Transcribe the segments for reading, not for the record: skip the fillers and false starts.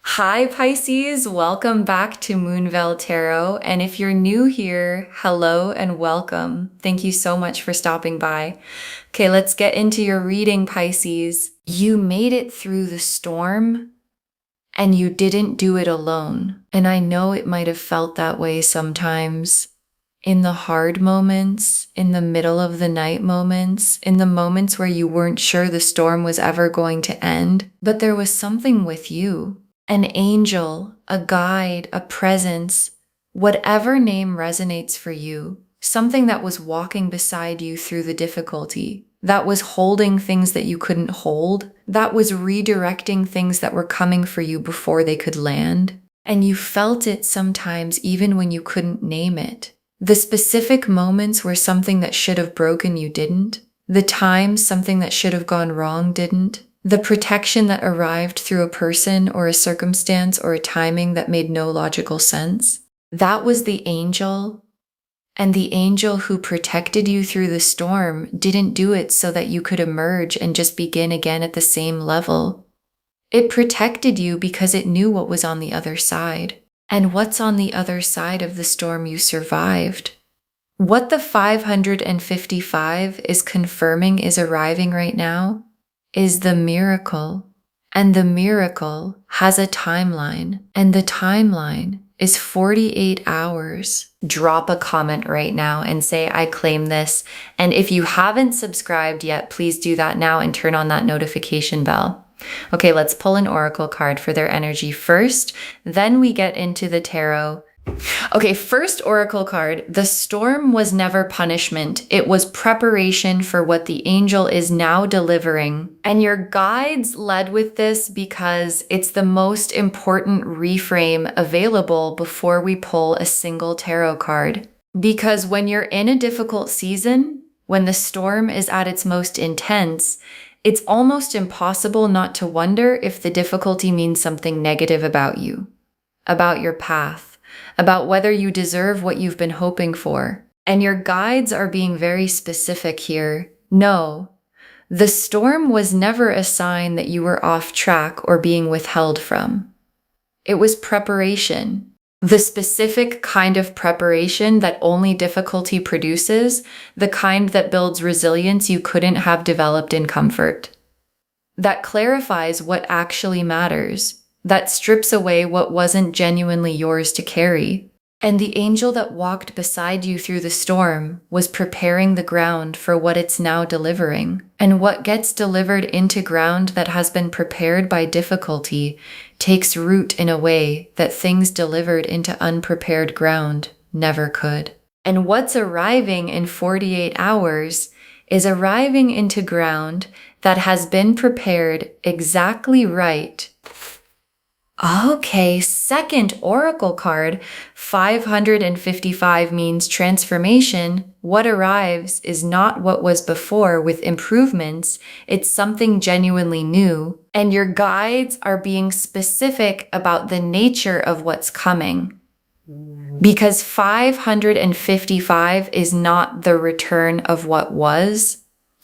Hi, Pisces. Welcome back to Moonveil Tarot. And if you're new here, hello and welcome. Thank you so much for stopping by. Okay, let's get into your reading, Pisces. You made it through the storm and you didn't do it alone. And I know it might have felt that way sometimes. In the hard moments, in the middle of the night moments, in the moments where you weren't sure the storm was ever going to end, but there was something with you. An angel, a guide, a presence, whatever name resonates for you, something that was walking beside you through the difficulty, that was holding things that you couldn't hold, that was redirecting things that were coming for you before they could land. And you felt it sometimes even when you couldn't name it. The specific moments where something that should have broken you didn't. The times something that should have gone wrong didn't. The protection that arrived through a person or a circumstance or a timing that made no logical sense. That was the angel. And the angel who protected you through the storm didn't do it so that you could emerge and just begin again at the same level. It protected you because it knew what was on the other side. And what's on the other side of the storm you survived. What the 555 is confirming is arriving right now is the miracle. And the miracle has a timeline. And the timeline is 48 hours. Drop a comment right now and say, I claim this. And if you haven't subscribed yet, please do that now and turn on that notification bell. Okay, let's pull an oracle card for their energy first. Then we get into the tarot. Okay, first oracle card. The storm was never punishment. It was preparation for what the angel is now delivering. And your guides led with this because it's the most important reframe available before we pull a single tarot card. Because when you're in a difficult season, when the storm is at its most intense, it's almost impossible not to wonder if the difficulty means something negative about you, about your path, about whether you deserve what you've been hoping for. And your guides are being very specific here. No, the storm was never a sign that you were off track or being withheld from. It was preparation. The specific kind of preparation that only difficulty produces, the kind that builds resilience you couldn't have developed in comfort. That clarifies what actually matters, that strips away what wasn't genuinely yours to carry. And the angel that walked beside you through the storm was preparing the ground for what it's now delivering. And what gets delivered into ground that has been prepared by difficulty takes root in a way that things delivered into unprepared ground never could. And what's arriving in 48 hours is arriving into ground that has been prepared exactly right. Okay, second oracle card, 555 means transformation. What arrives is not what was before with improvements. It's something genuinely new. And your guides are being specific about the nature of what's coming. Because 555 is not the return of what was.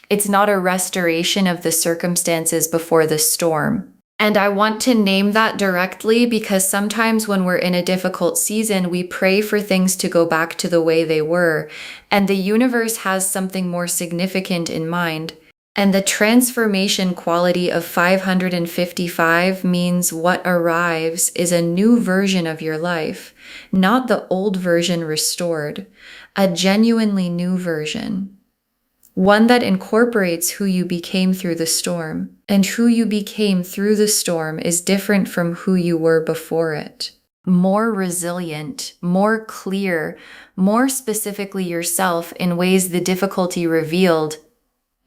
It's not a restoration of the circumstances before the storm. And I want to name that directly because sometimes when we're in a difficult season, we pray for things to go back to the way they were. And the universe has something more significant in mind. And the transformation quality of 555 means what arrives is a new version of your life, not the old version restored, a genuinely new version. One that incorporates who you became through the storm. And who you became through the storm is different from who you were before it. More resilient, more clear, more specifically yourself in ways the difficulty revealed.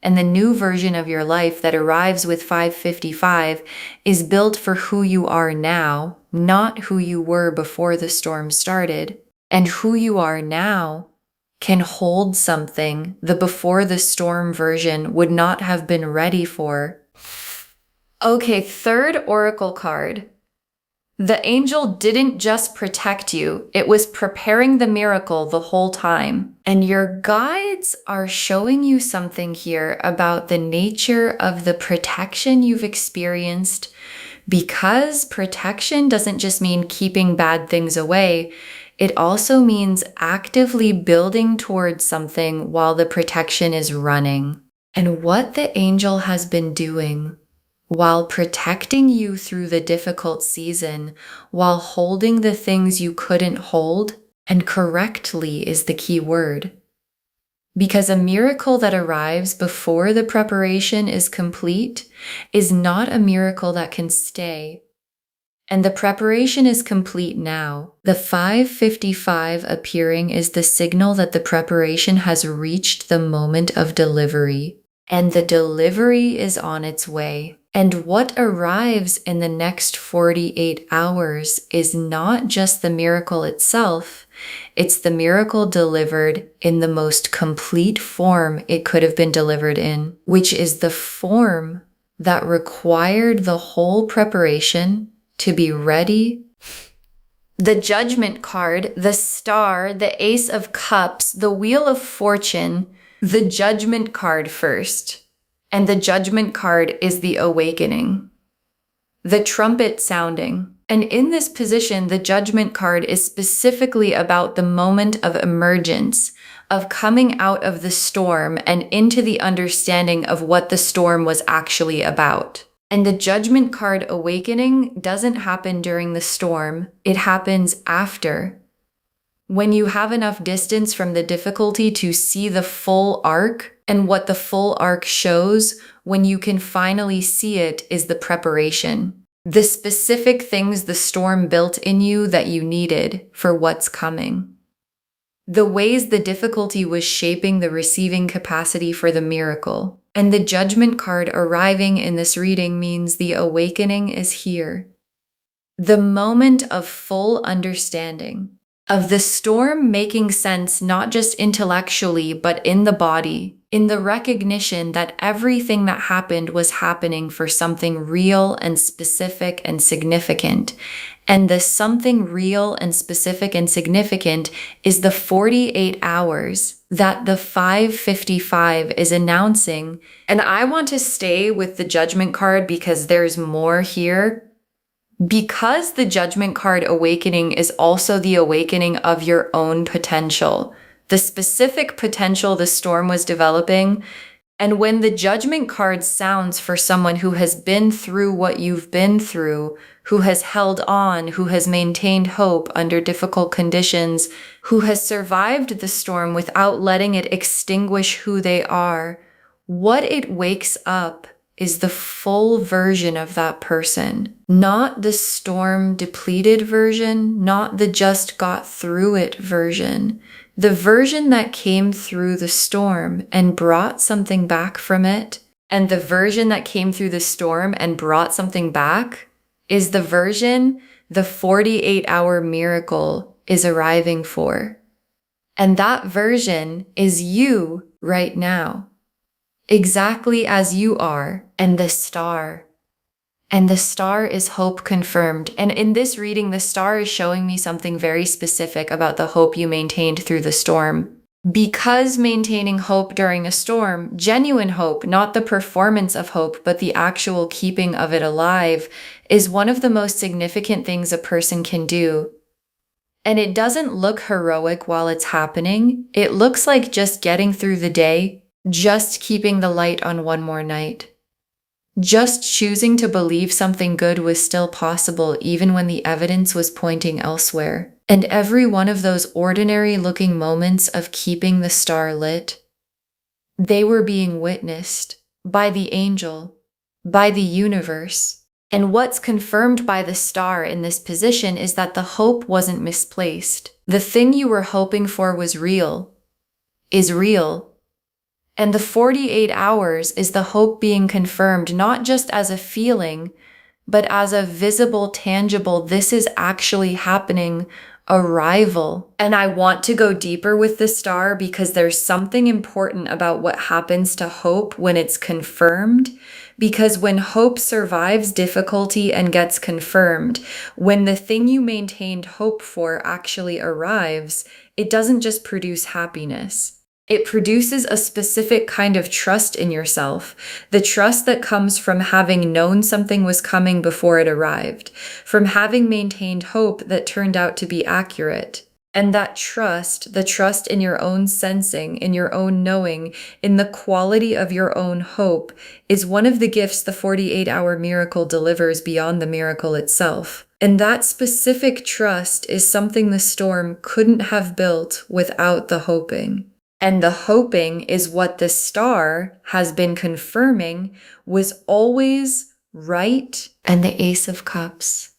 And the new version of your life that arrives with 555 is built for who you are now, not who you were before the storm started. And who you are now can hold something the before the storm version would not have been ready for. Okay, third oracle card. The angel didn't just protect you, it was preparing the miracle the whole time. And your guides are showing you something here about the nature of the protection you've experienced because protection doesn't just mean keeping bad things away. It also means actively building towards something while the protection is running. And what the angel has been doing while protecting you through the difficult season, while holding the things you couldn't hold, and correctly is the key word. Because a miracle that arrives before the preparation is complete is not a miracle that can stay. And the preparation is complete now. The 555 appearing is the signal that the preparation has reached the moment of delivery. And the delivery is on its way. And what arrives in the next 48 hours is not just the miracle itself, it's the miracle delivered in the most complete form it could have been delivered in, which is the form that required the whole preparation to be ready. The Judgment card, the Star, the Ace of Cups, the Wheel of Fortune, the Judgment card first. And the Judgment card is the awakening, the trumpet sounding. And in this position, the Judgment card is specifically about the moment of emergence, of coming out of the storm and into the understanding of what the storm was actually about. And the Judgment card awakening doesn't happen during the storm. It happens after. When you have enough distance from the difficulty to see the full arc, and what the full arc shows, when you can finally see it, is the preparation. The specific things the storm built in you that you needed for what's coming. The ways the difficulty was shaping the receiving capacity for the miracle. And the Judgment card arriving in this reading means the awakening is here. The moment of full understanding. Of the storm making sense not just intellectually, but in the body, in the recognition that everything that happened was happening for something real and specific and significant. And the something real and specific and significant is the 48 hours that the 555 is announcing. And I want to stay with the Judgment card because there's more here. Because the Judgment card awakening is also the awakening of your own potential, the specific potential the storm was developing. And when the Judgment card sounds for someone who has been through what you've been through, who has held on, who has maintained hope under difficult conditions, who has survived the storm without letting it extinguish who they are, what it wakes up is the full version of that person, not the storm depleted version, not the just got through it version, the version that came through the storm and brought something back from it. And the version that came through the storm and brought something back is the version the 48-hour miracle is arriving for. And that version is you right now. Exactly as you are, and the star. And the star is hope confirmed. And in this reading, the star is showing me something very specific about the hope you maintained through the storm. Because maintaining hope during a storm, genuine hope, not the performance of hope, but the actual keeping of it alive, is one of the most significant things a person can do. And it doesn't look heroic while it's happening. It looks like just getting through the day, just keeping the light on one more night. Just choosing to believe something good was still possible even when the evidence was pointing elsewhere. And every one of those ordinary-looking moments of keeping the star lit, they were being witnessed by the angel, by the universe. And what's confirmed by the star in this position is that the hope wasn't misplaced. The thing you were hoping for was real, is real. And the 48 hours is the hope being confirmed, not just as a feeling, but as a visible, tangible, this is actually happening, arrival. And I want to go deeper with the star because there's something important about what happens to hope when it's confirmed. Because when hope survives difficulty and gets confirmed, when the thing you maintained hope for actually arrives, it doesn't just produce happiness. It produces a specific kind of trust in yourself, the trust that comes from having known something was coming before it arrived, from having maintained hope that turned out to be accurate. And that trust, the trust in your own sensing, in your own knowing, in the quality of your own hope, is one of the gifts the 48-hour miracle delivers beyond the miracle itself. And that specific trust is something the storm couldn't have built without the hoping. And the hoping is what the star has been confirming was always right. And the Ace of Cups.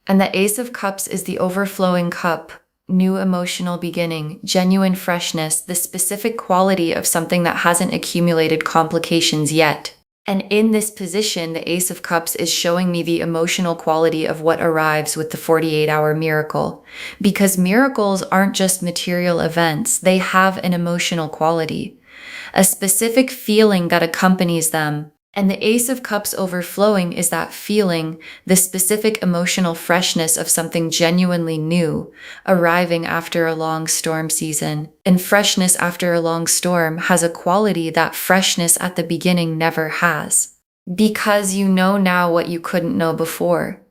And the Ace of Cups is the overflowing cup, new emotional beginning, genuine freshness, the specific quality of something that hasn't accumulated complications yet. And in this position, the Ace of Cups is showing me the emotional quality of what arrives with the 48-hour miracle. Because miracles aren't just material events, they have an emotional quality, a specific feeling that accompanies them. And the Ace of Cups overflowing is that feeling, the specific emotional freshness of something genuinely new, arriving after a long storm season. And freshness after a long storm has a quality that freshness at the beginning never has. Because you know now what you couldn't know before.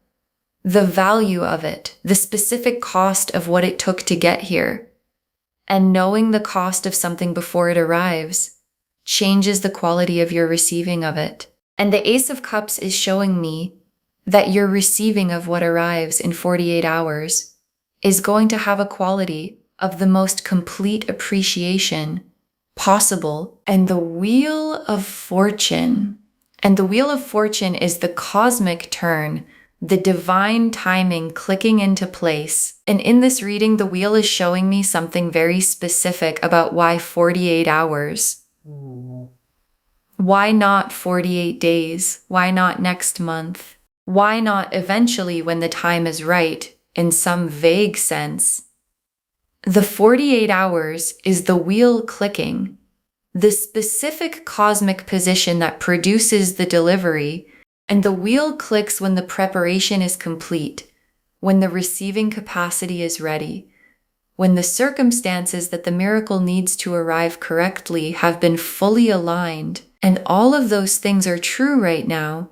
The value of it, the specific cost of what it took to get here. And knowing the cost of something before it arrives changes the quality of your receiving of it. And the Ace of Cups is showing me that your receiving of what arrives in 48 hours is going to have a quality of the most complete appreciation possible. And the Wheel of Fortune. And the Wheel of Fortune is the cosmic turn, the divine timing clicking into place. And in this reading, the wheel is showing me something very specific about why 48 hours. Why not 48 days? Why not next month? Why not eventually when the time is right, in some vague sense? The 48 hours is the wheel clicking, the specific cosmic position that produces the delivery, and the wheel clicks when the preparation is complete, when the receiving capacity is ready, when the circumstances that the miracle needs to arrive correctly have been fully aligned, and all of those things are true right now.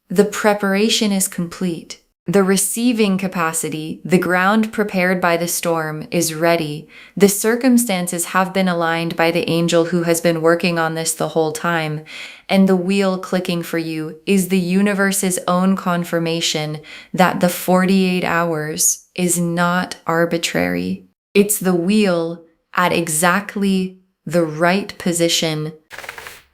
The preparation is complete. The receiving capacity, the ground prepared by the storm, is ready. The circumstances have been aligned by the angel who has been working on this the whole time. And the wheel clicking for you is the universe's own confirmation that the 48 hours is not arbitrary. It's the wheel at exactly the right position.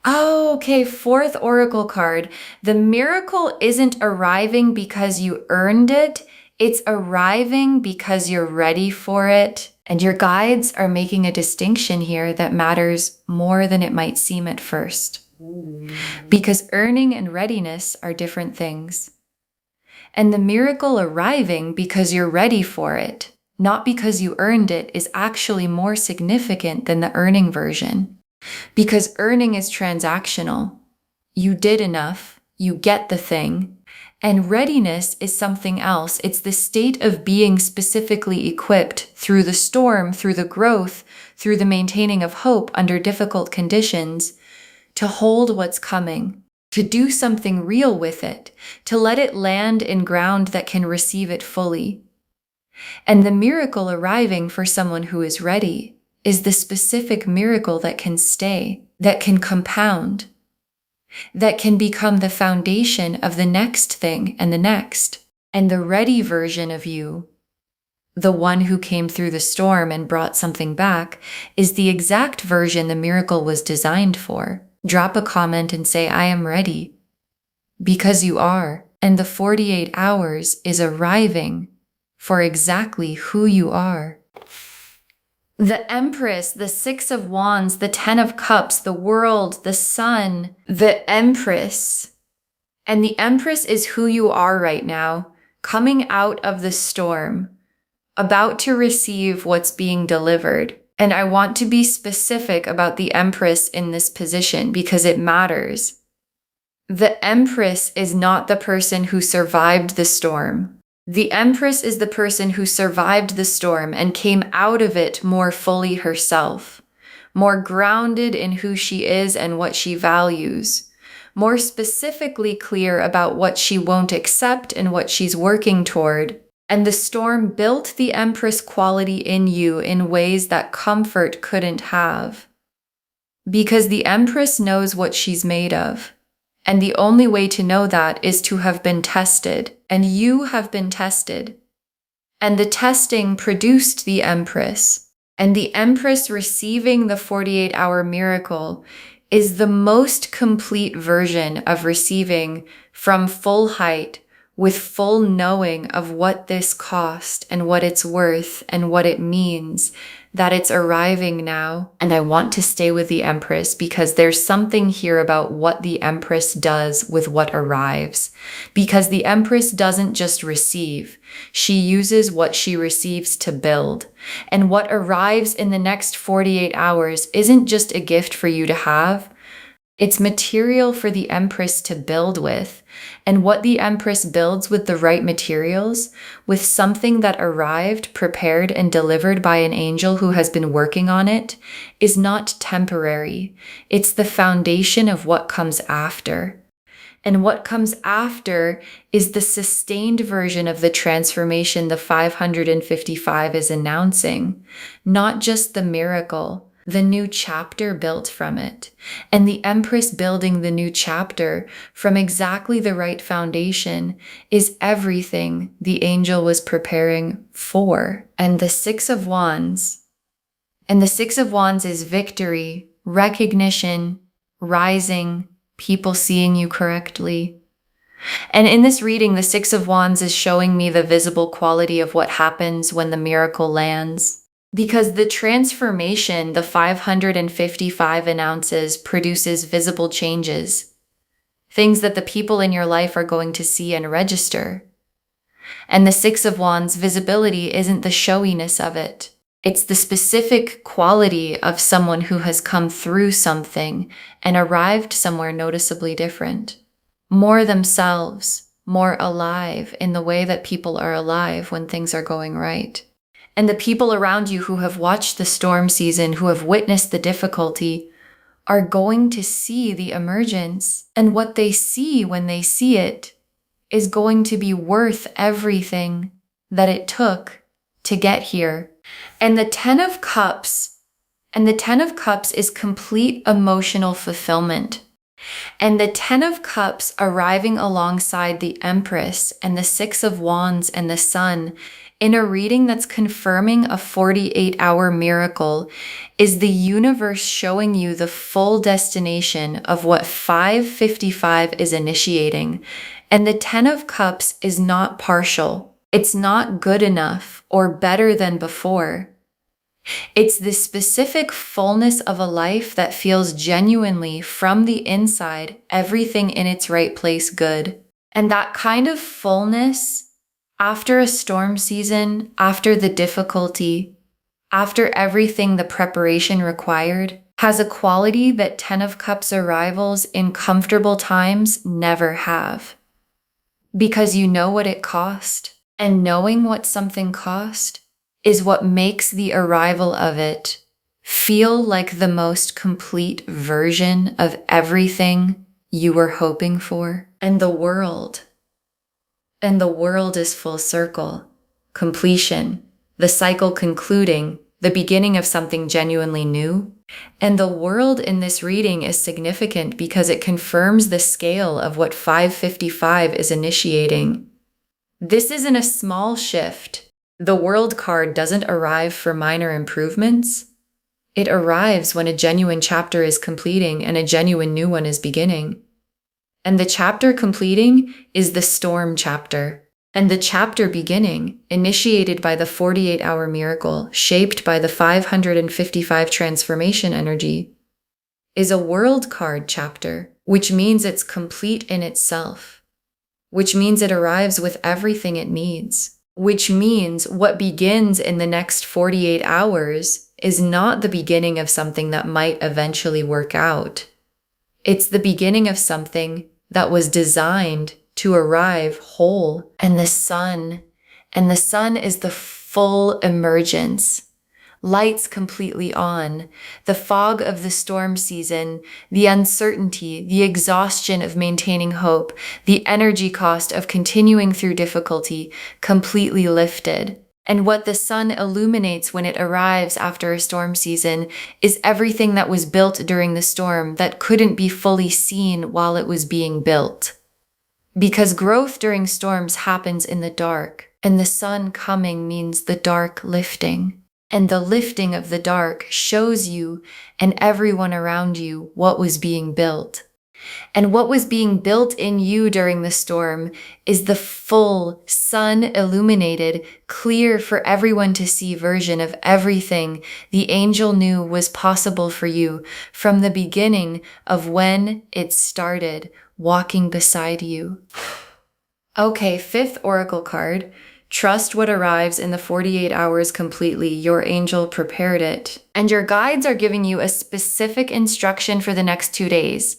Oh, okay, fourth oracle card. The miracle isn't arriving because you earned it. It's arriving because you're ready for it. And your guides are making a distinction here that matters more than it might seem at first. Because earning and readiness are different things. And the miracle arriving because you're ready for it, not because you earned it, is actually more significant than the earning version. Because earning is transactional. You did enough, you get the thing. And readiness is something else. It's the state of being specifically equipped through the storm, through the growth, through the maintaining of hope under difficult conditions, to hold what's coming, to do something real with it, to let it land in ground that can receive it fully. And the miracle arriving for someone who is ready is the specific miracle that can stay, that can compound, that can become the foundation of the next thing and the next. And the ready version of you, the one who came through the storm and brought something back, is the exact version the miracle was designed for. Drop a comment and say, I am ready. Because you are. And the 48 hours is arriving for exactly who you are. The Empress, the Six of Wands, the Ten of Cups, the World, the Sun, the Empress. And the Empress is who you are right now, coming out of the storm, about to receive what's being delivered. And I want to be specific about the Empress in this position because it matters. The Empress is not the person who survived the storm. The Empress is the person who survived the storm and came out of it more fully herself, more grounded in who she is and what she values, more specifically clear about what she won't accept and what she's working toward. And the storm built the Empress quality in you in ways that comfort couldn't have. Because the Empress knows what she's made of. And the only way to know that is to have been tested. And you have been tested. And the testing produced the Empress. And the Empress receiving the 48-hour miracle is the most complete version of receiving from full height with full knowing of what this cost and what it's worth and what it means, that it's arriving now. And I want to stay with the Empress because there's something here about what the Empress does with what arrives. Because the Empress doesn't just receive, she uses what she receives to build. And what arrives in the next 48 hours isn't just a gift for you to have, it's material for the Empress to build with. And what the Empress builds with the right materials, with something that arrived, prepared, and delivered by an angel who has been working on it, is not temporary. It's the foundation of what comes after. And what comes after is the sustained version of the transformation the 555 is announcing, not just the miracle, the new chapter built from it. And the Empress building the new chapter from exactly the right foundation is everything the angel was preparing for. And the Six of Wands. And the Six of Wands is victory, recognition, rising, people seeing you correctly. And in this reading, the Six of Wands is showing me the visible quality of what happens when the miracle lands. Because the transformation the 555 announces produces visible changes, things that the people in your life are going to see and register. And the Six of Wands visibility isn't the showiness of it. It's the specific quality of someone who has come through something and arrived somewhere noticeably different. More themselves, more alive in the way that people are alive when things are going right. And the people around you who have watched the storm season, who have witnessed the difficulty, are going to see the emergence. And what they see when they see it is going to be worth everything that it took to get here. And the Ten of Cups is complete emotional fulfillment. And the Ten of Cups arriving alongside the Empress and the Six of Wands and the Sun in a reading that's confirming a 48-hour miracle is the universe showing you the full destination of what 555 is initiating. And the Ten of Cups is not partial. It's not good enough or better than before. It's the specific fullness of a life that feels genuinely from the inside, everything in its right place good. And that kind of fullness after a storm season, after the difficulty, after everything the preparation required, has a quality that Ten of Cups arrivals in comfortable times never have. Because you know what it cost, and knowing what something cost is what makes the arrival of it feel like the most complete version of everything you were hoping for. And the world is full circle, completion, the cycle concluding, the beginning of something genuinely new. And the world in this reading is significant because it confirms the scale of what 555 is initiating. This isn't a small shift. The world card doesn't arrive for minor improvements. It arrives when a genuine chapter is completing and a genuine new one is beginning. And the chapter completing is the storm chapter. And the chapter beginning, initiated by the 48-hour miracle, shaped by the 555 transformation energy, is a world card chapter, which means it's complete in itself, which means it arrives with everything it needs, which means what begins in the next 48 hours is not the beginning of something that might eventually work out. It's the beginning of something that was designed to arrive whole. And the sun is the full emergence lights completely on, the fog of the storm season, the uncertainty, the exhaustion of maintaining hope, the energy cost of continuing through difficulty completely lifted. And what the sun illuminates when it arrives after a storm season is everything that was built during the storm that couldn't be fully seen while it was being built. Because growth during storms happens in the dark, and the sun coming means the dark lifting. And the lifting of the dark shows you and everyone around you what was being built. And what was being built in you during the storm is the full, sun-illuminated, clear for everyone to see version of everything the angel knew was possible for you from the beginning of when it started walking beside you. Okay, fifth oracle card. Trust what arrives in the 48 hours completely. Your angel prepared it. And your guides are giving you a specific instruction for the next 2 days.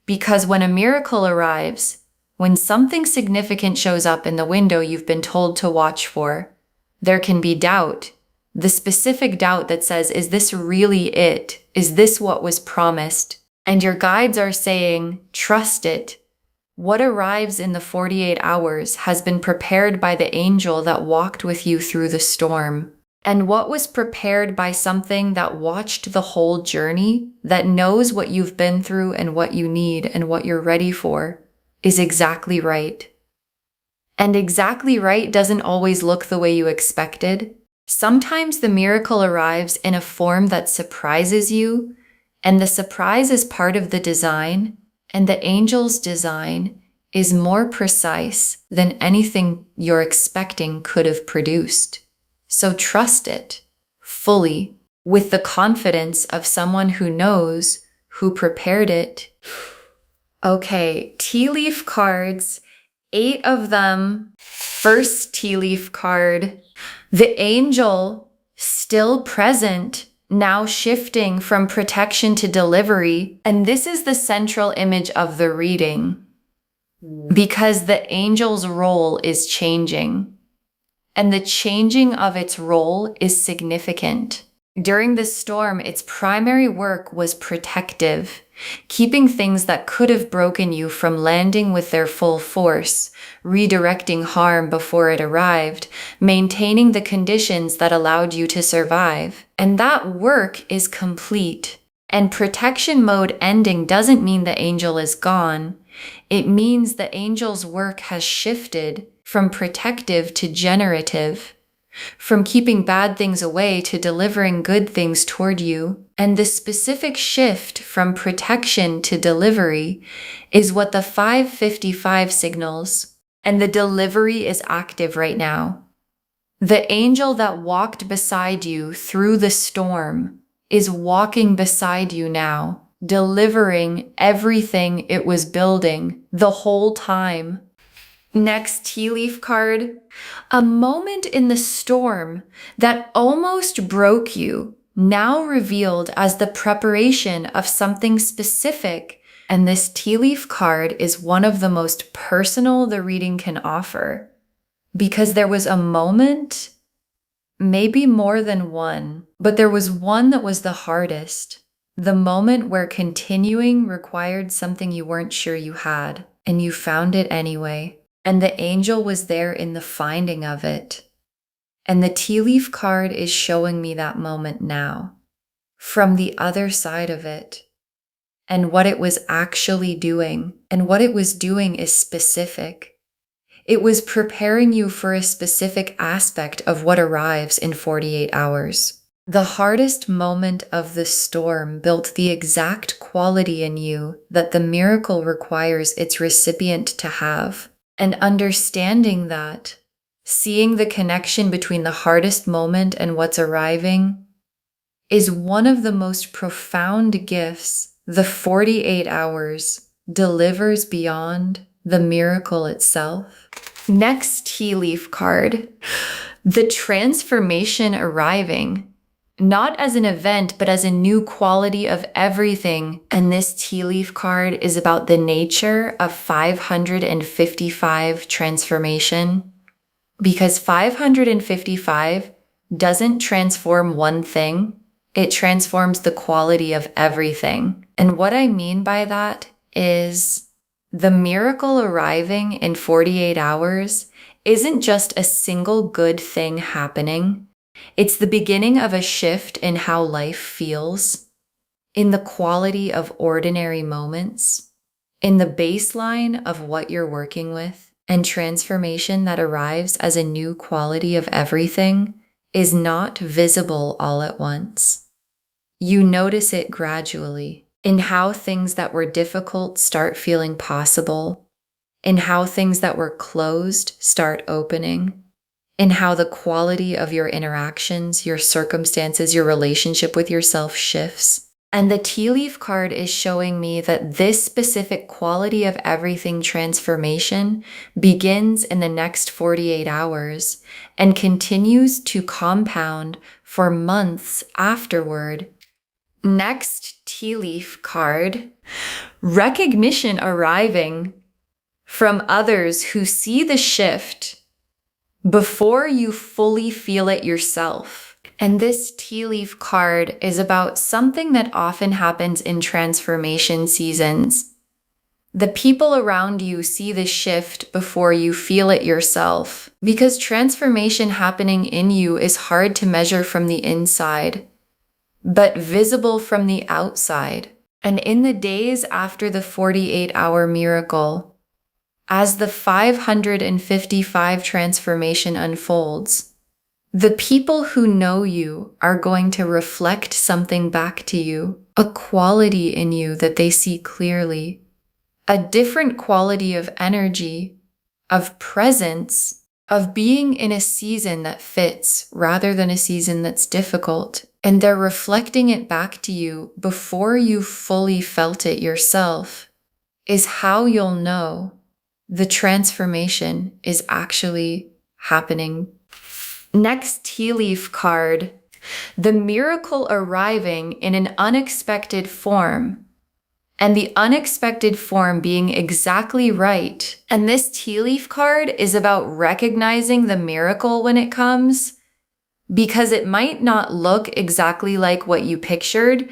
Because when a miracle arrives, when something significant shows up in the window you've been told to watch for, there can be doubt. The specific doubt that says, is this really it? Is this what was promised? And your guides are saying, trust it. What arrives in the 48 hours has been prepared by the angel that walked with you through the storm. And what was prepared by something that watched the whole journey, that knows what you've been through and what you need and what you're ready for, is exactly right. And exactly right doesn't always look the way you expected. Sometimes the miracle arrives in a form that surprises you, and the surprise is part of the design, and the angel's design is more precise than anything you're expecting could have produced. So trust it fully with the confidence of someone who knows, who prepared it. Okay, tea leaf cards, 8 of them. First tea leaf card, the angel still present, now shifting from protection to delivery. And this is the central image of the reading because the angel's role is changing. And the changing of its role is significant. During the storm, its primary work was protective, keeping things that could have broken you from landing with their full force, redirecting harm before it arrived, maintaining the conditions that allowed you to survive. And that work is complete. And protection mode ending doesn't mean the angel is gone. It means the angel's work has shifted from protective to generative, from keeping bad things away to delivering good things toward you. And the specific shift from protection to delivery is what the 555 signals. And the delivery is active right now. The angel that walked beside you through the storm is walking beside you now, delivering everything it was building the whole time. Next tea leaf card, a moment in the storm that almost broke you, now revealed as the preparation of something specific. And this tea leaf card is one of the most personal the reading can offer, because there was a moment, maybe more than one, but there was one that was the hardest. The moment where continuing required something you weren't sure you had, and you found it anyway. And the angel was there in the finding of it. And the tea leaf card is showing me that moment now, from the other side of it, and what it was actually doing. And what it was doing is specific. It was preparing you for a specific aspect of what arrives in 48 hours. The hardest moment of the storm built the exact quality in you that the miracle requires its recipient to have. And understanding that, seeing the connection between the hardest moment and what's arriving, is one of the most profound gifts the 48 hours delivers beyond the miracle itself. Next tea leaf card, the transformation arriving. Not as an event, but as a new quality of everything. And this tea leaf card is about the nature of 555 transformation. Because 555 doesn't transform one thing, it transforms the quality of everything. And what I mean by that is the miracle arriving in 48 hours isn't just a single good thing happening. It's the beginning of a shift in how life feels, in the quality of ordinary moments, in the baseline of what you're working with, and transformation that arrives as a new quality of everything is not visible all at once. You notice it gradually in how things that were difficult start feeling possible, in how things that were closed start opening, in how the quality of your interactions, your circumstances, your relationship with yourself shifts. And the tea leaf card is showing me that this specific quality of everything transformation begins in the next 48 hours and continues to compound for months afterward. Next tea leaf card, recognition arriving from others who see the shift before you fully feel it yourself. And this tea leaf card is about something that often happens in transformation seasons. The people around you see the shift before you feel it yourself, because transformation happening in you is hard to measure from the inside, but visible from the outside. And in the days after the 48-hour miracle, as the 555 transformation unfolds, the people who know you are going to reflect something back to you, a quality in you that they see clearly, a different quality of energy, of presence, of being in a season that fits rather than a season that's difficult. And they're reflecting it back to you before you fully felt it yourself, is how you'll know the transformation is actually happening. Next tea leaf card, the miracle arriving in an unexpected form, and the unexpected form being exactly right. And this tea leaf card is about recognizing the miracle when it comes, because it might not look exactly like what you pictured.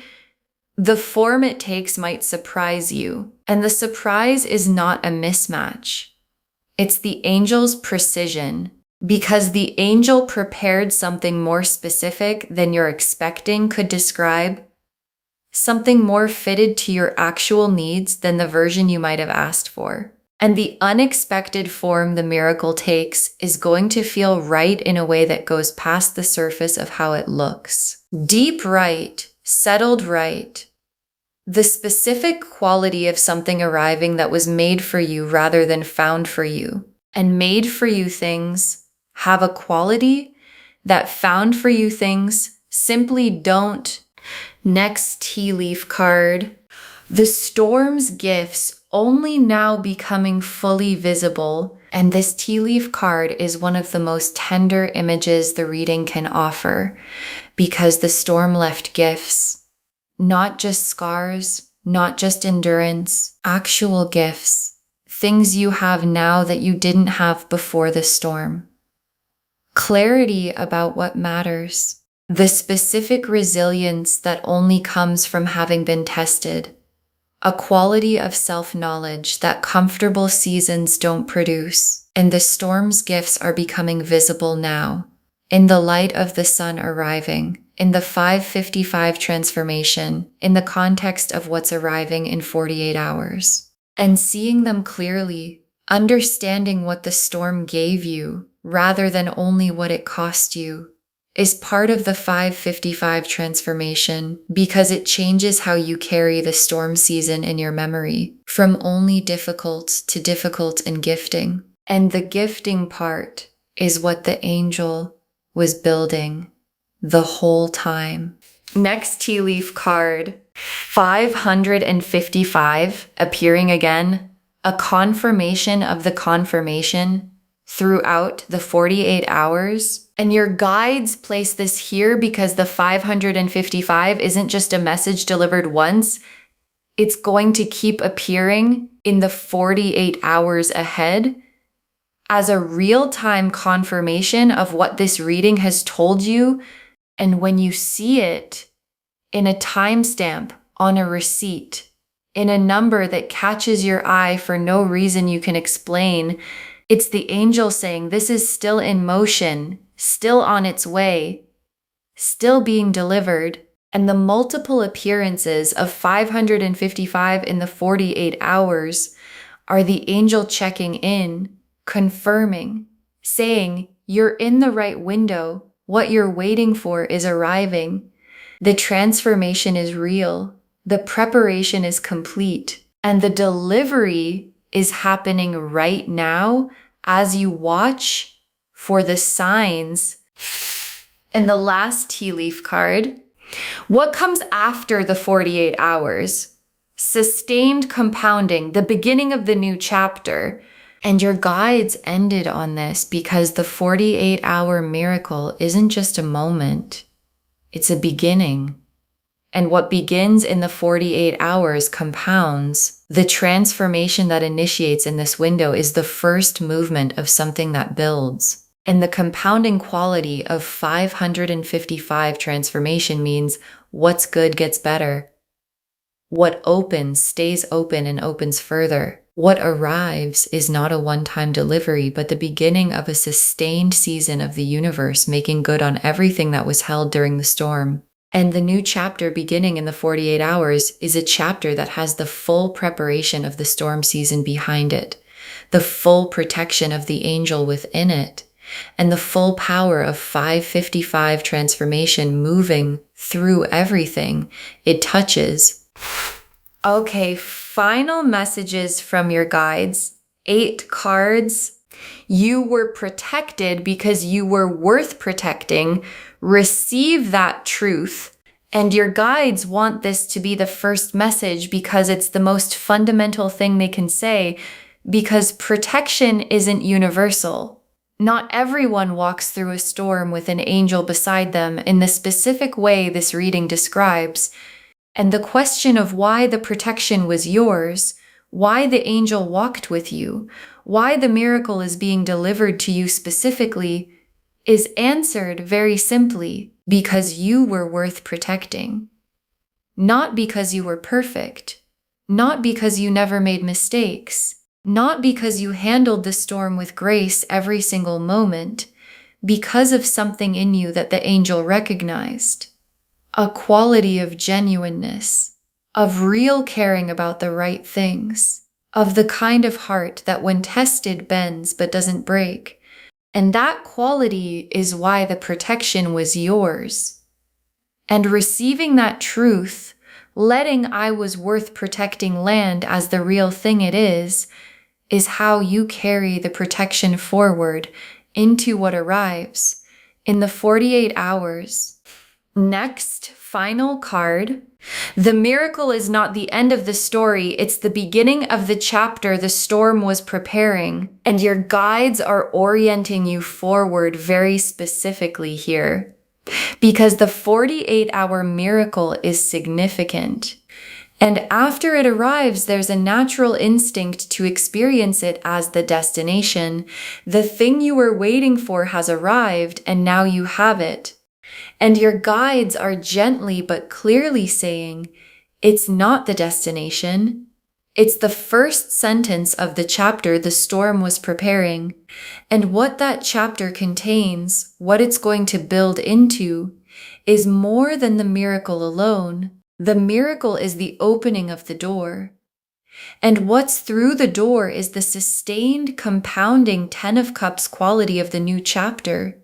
The form it takes might surprise you, and the surprise is not a mismatch. It's the angel's precision. Because the angel prepared something more specific than you're expecting could describe, something more fitted to your actual needs than the version you might have asked for. And the unexpected form the miracle takes is going to feel right in a way that goes past the surface of how it looks. Deep right, settled right. The specific quality of something arriving that was made for you rather than found for you. And made for you things have a quality that found for you things simply don't. Next tea leaf card, the storm's gifts only now becoming fully visible. And this tea leaf card is one of the most tender images the reading can offer, because the storm left gifts, not just scars, not just endurance, actual gifts, things you have now that you didn't have before the storm. Clarity about what matters, the specific resilience that only comes from having been tested, a quality of self-knowledge that comfortable seasons don't produce, and the storm's gifts are becoming visible now, in the light of the sun arriving, in the 555 transformation, in the context of what's arriving in 48 hours, and seeing them clearly, understanding what the storm gave you, rather than only what it cost you, is part of the 555 transformation, because it changes how you carry the storm season in your memory, from only difficult to difficult and gifting. And the gifting part is what the angel was building the whole time. Next tea leaf card, 555, appearing again, a confirmation of the confirmation throughout the 48 hours. And your guides place this here because the 555 isn't just a message delivered once. It's going to keep appearing in the 48 hours ahead as a real-time confirmation of what this reading has told you. And when you see it in a timestamp, on a receipt, in a number that catches your eye for no reason you can explain, it's the angel saying this is still in motion, still on its way, still being delivered. And the multiple appearances of 555 in the 48 hours are the angel checking in, confirming, saying, you're in the right window. What you're waiting for is arriving. The transformation is real. The preparation is complete. And the delivery is happening right now as you watch for the signs. And the last tea leaf card. What comes after the 48 hours? Sustained compounding, the beginning of the new chapter. And your guides ended on this because the 48-hour miracle isn't just a moment. It's a beginning. And what begins in the 48 hours compounds. The transformation that initiates in this window is the first movement of something that builds. And the compounding quality of 555 transformation means what's good gets better. What opens stays open and opens further. What arrives is not a one-time delivery, but the beginning of a sustained season of the universe making good on everything that was held during the storm. And the new chapter beginning in the 48 hours is a chapter that has the full preparation of the storm season behind it, the full protection of the angel within it, and the full power of 555 transformation moving through everything it touches. Okay, final messages from your guides. 8 cards. You were protected because you were worth protecting. Receive that truth. And your guides want this to be the first message because it's the most fundamental thing they can say, because protection isn't universal. Not everyone walks through a storm with an angel beside them in the specific way this reading describes. And the question of why the protection was yours, why the angel walked with you, why the miracle is being delivered to you specifically, is answered very simply because you were worth protecting. Not because you were perfect, not because you never made mistakes, not because you handled the storm with grace every single moment, because of something in you that the angel recognized. A quality of genuineness, of real caring about the right things, of the kind of heart that when tested bends but doesn't break. And that quality is why the protection was yours. And receiving that truth, letting I was worth protecting land as the real thing it is how you carry the protection forward into what arrives in the 48 hours. Next, final card. The miracle is not the end of the story, it's the beginning of the chapter the storm was preparing, and your guides are orienting you forward very specifically here. Because the 48-hour miracle is significant. And after it arrives, there's a natural instinct to experience it as the destination. The thing you were waiting for has arrived, and now you have it. And your guides are gently but clearly saying, it's not the destination. It's the first sentence of the chapter the storm was preparing. And what that chapter contains, what it's going to build into, is more than the miracle alone. The miracle is the opening of the door. And what's through the door is the sustained, compounding 10 of Cups quality of the new chapter.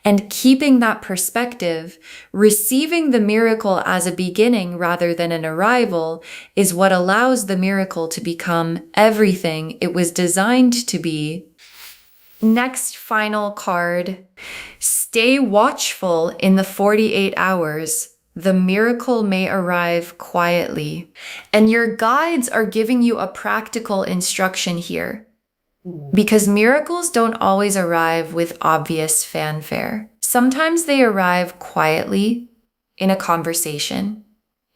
And keeping that perspective, receiving the miracle as a beginning rather than an arrival, is what allows the miracle to become everything it was designed to be. Next final card. Stay watchful in the 48 hours. The miracle may arrive quietly. And your guides are giving you a practical instruction here. Because miracles don't always arrive with obvious fanfare. Sometimes they arrive quietly, in a conversation,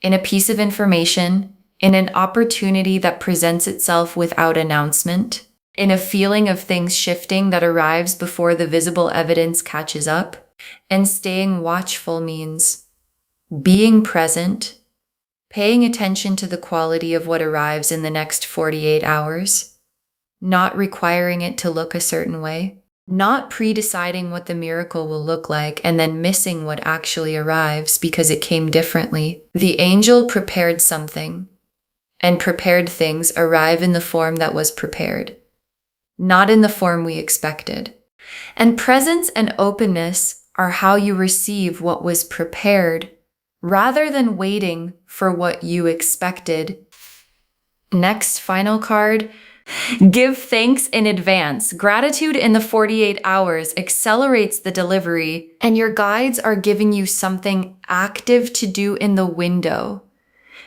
in a piece of information, in an opportunity that presents itself without announcement. in a feeling of things shifting that arrives before the visible evidence catches up. And staying watchful means being present, paying attention to the quality of what arrives in the next 48 hours, not requiring it to look a certain way, not pre-deciding what the miracle will look like and then missing what actually arrives because it came differently. The angel prepared something, and prepared things arrive in the form that was prepared, not in the form we expected. And presence and openness are how you receive what was prepared, rather than waiting for what you expected. Next, final card. Give thanks in advance. Gratitude in the 48 hours accelerates the delivery, and your guides are giving you something active to do in the window.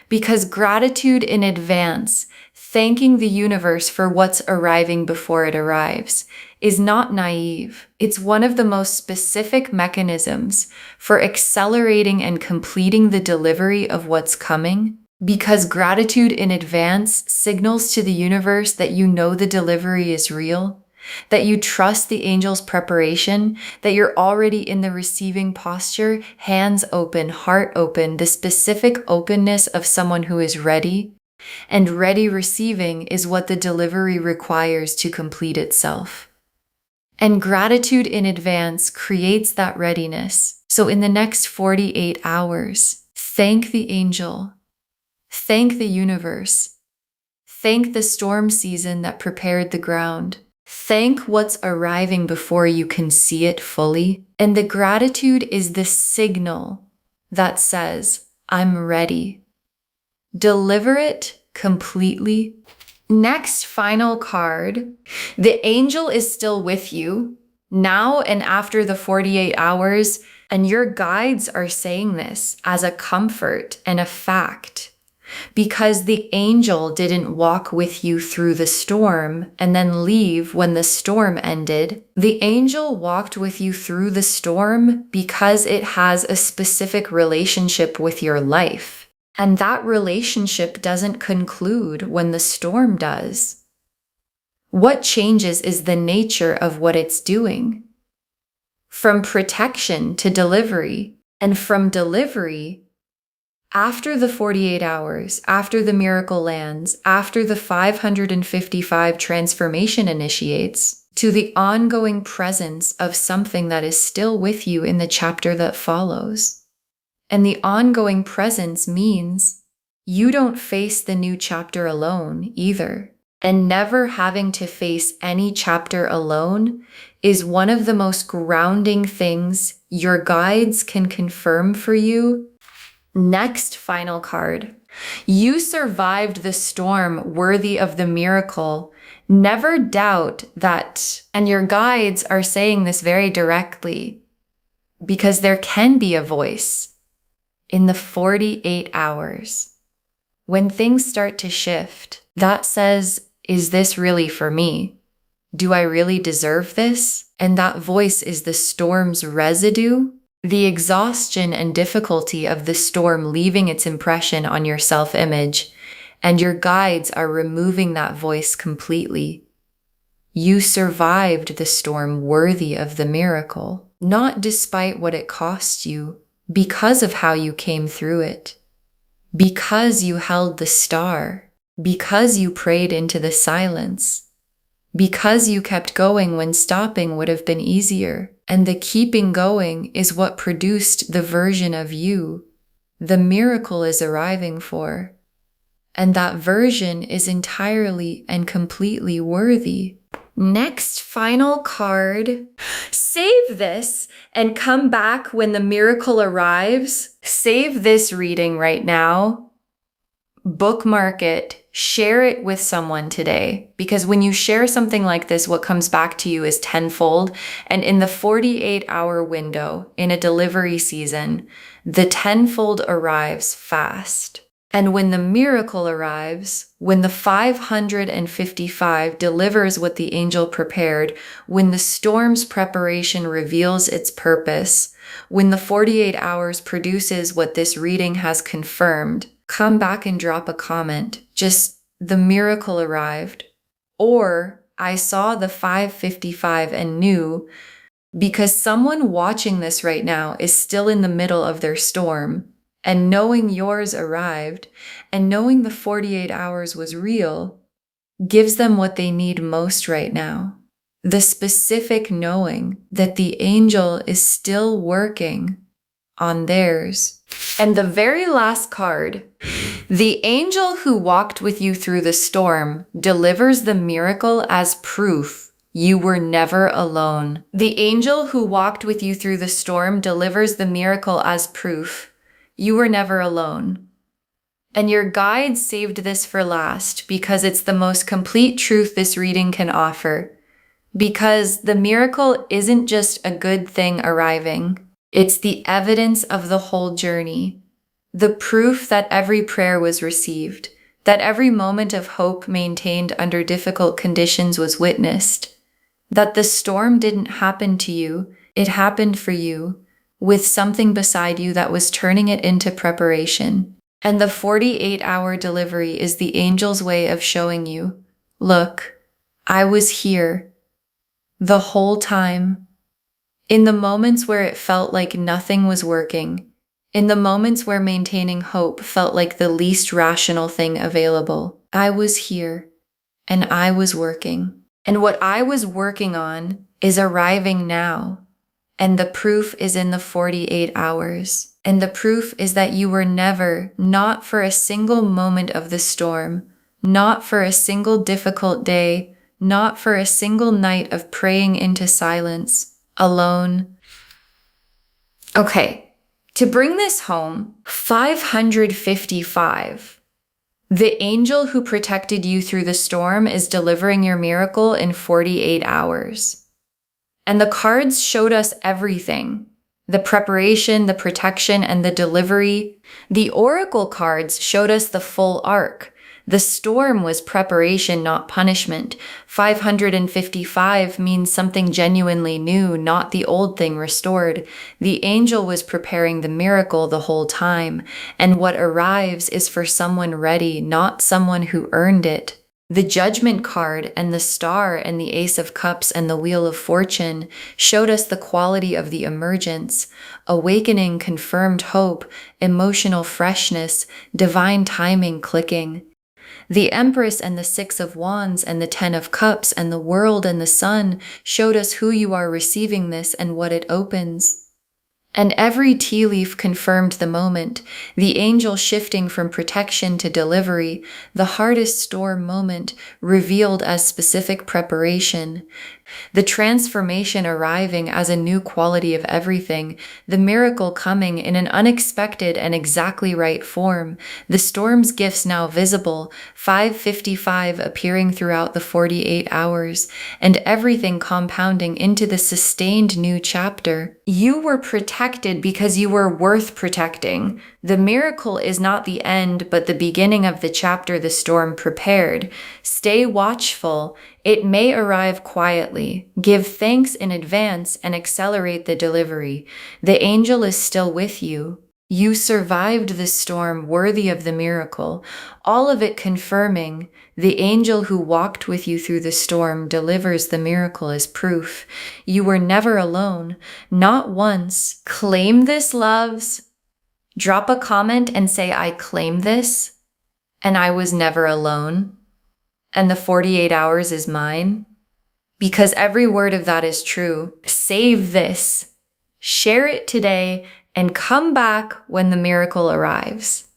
Because gratitude in advance, thanking the universe for what's arriving before it arrives, is not naive. It's one of the most specific mechanisms for accelerating and completing the delivery of what's coming. Because gratitude in advance signals to the universe that you know the delivery is real, that you trust the angel's preparation, that you're already in the receiving posture, hands open, heart open, the specific openness of someone who is ready. And ready receiving is what the delivery requires to complete itself. And gratitude in advance creates that readiness. So in the next 48 hours, thank the angel. Thank the universe. Thank the storm season that prepared the ground. Thank what's arriving before you can see it fully. And the gratitude is the signal that says, I'm ready. Deliver it completely. Next, final card. The angel is still with you now and after the 48 hours, and your guides are saying this as a comfort and a fact. Because the angel didn't walk with you through the storm and then leave when the storm ended. The angel walked with you through the storm because it has a specific relationship with your life. And that relationship doesn't conclude when the storm does. What changes is the nature of what it's doing. From protection to delivery, and from delivery after the 48 hours, after the miracle lands, after the 555 transformation initiates, to the ongoing presence of something that is still with you in the chapter that follows. And the ongoing presence means you don't face the new chapter alone either. And never having to face any chapter alone is one of the most grounding things your guides can confirm for you. Next, final card. You survived the storm worthy of the miracle. Never doubt that, and your guides are saying this very directly, because there can be a voice in the 48 hours. When things start to shift, that says, is this really for me? Do I really deserve this? And that voice is the storm's residue. The exhaustion and difficulty of the storm leaving its impression on your self-image, and your guides are removing that voice completely. You survived the storm worthy of the miracle, not despite what it cost you, because of how you came through it, because you held the star, because you prayed into the silence, because you kept going when stopping would have been easier. And the keeping going is what produced the version of you the miracle is arriving for. And that version is entirely and completely worthy. Next, final card. Save this and come back when the miracle arrives. Save this reading right now. Bookmark it. Share it with someone today, because when you share something like this, what comes back to you is tenfold. And in the 48-hour window, in a delivery season, the tenfold arrives fast. And when the miracle arrives, when the 555 delivers what the angel prepared, when the storm's preparation reveals its purpose, when the 48 hours produces what this reading has confirmed, come back and drop a comment. Just, the miracle arrived. Or I saw the 555 and knew, because someone watching this right now is still in the middle of their storm, and knowing yours arrived, and knowing the 48 hours was real, gives them what they need most right now. The specific knowing that the angel is still working on theirs. And the very last card, the angel who walked with you through the storm delivers the miracle as proof you were never alone. The angel who walked with you through the storm delivers the miracle as proof you were never alone. And your guide saved this for last because it's the most complete truth this reading can offer. Because the miracle isn't just a good thing arriving. It's the evidence of the whole journey. The proof that every prayer was received, that every moment of hope maintained under difficult conditions was witnessed, that the storm didn't happen to you, it happened for you, with something beside you that was turning it into preparation. And the 48-hour delivery is the angel's way of showing you, look, I was here the whole time. In the moments where it felt like nothing was working, in the moments where maintaining hope felt like the least rational thing available, I was here and I was working. And what I was working on is arriving now. And the proof is in the 48 hours. And the proof is that you were never, not for a single moment of the storm, not for a single difficult day, not for a single night of praying into silence, alone. Okay, to bring this home, 555. The angel who protected you through the storm is delivering your miracle in 48 hours. And the cards showed us everything. The preparation, the protection, and the delivery. The oracle cards showed us the full arc. The storm was preparation, not punishment. 555 means something genuinely new, not the old thing restored. The angel was preparing the miracle the whole time, and what arrives is for someone ready, not someone who earned it. The Judgment card and the Star and the Ace of Cups and the Wheel of Fortune showed us the quality of the emergence, awakening, confirmed hope, emotional freshness, divine timing clicking. The Empress and the Six of Wands and the Ten of Cups and the World and the Sun showed us who you are receiving this and what it opens. And every tea leaf confirmed the moment, the angel shifting from protection to delivery, the hardest storm moment revealed as specific preparation, the transformation arriving as a new quality of everything, the miracle coming in an unexpected and exactly right form, the storm's gifts now visible, 555 appearing throughout the 48 hours, and everything compounding into the sustained new chapter. You were protected because you were worth protecting. The miracle is not the end, but the beginning of the chapter the storm prepared. Stay watchful. It may arrive quietly. Give thanks in advance and accelerate the delivery. The angel is still with you. You survived the storm worthy of the miracle, all of it confirming the angel who walked with you through the storm delivers the miracle as proof. You were never alone, not once. Claim this, loves. Drop a comment and say, I claim this, and I was never alone, and the 48 hours is mine. Because every word of that is true. Save this. Share it today and come back when the miracle arrives.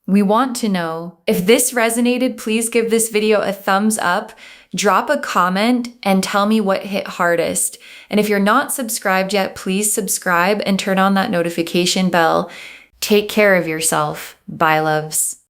We want to know. If this resonated, please give this video a thumbs up, drop a comment, and tell me what hit hardest. And if you're not subscribed yet, please subscribe and turn on that notification bell. Take care of yourself. Bye, loves.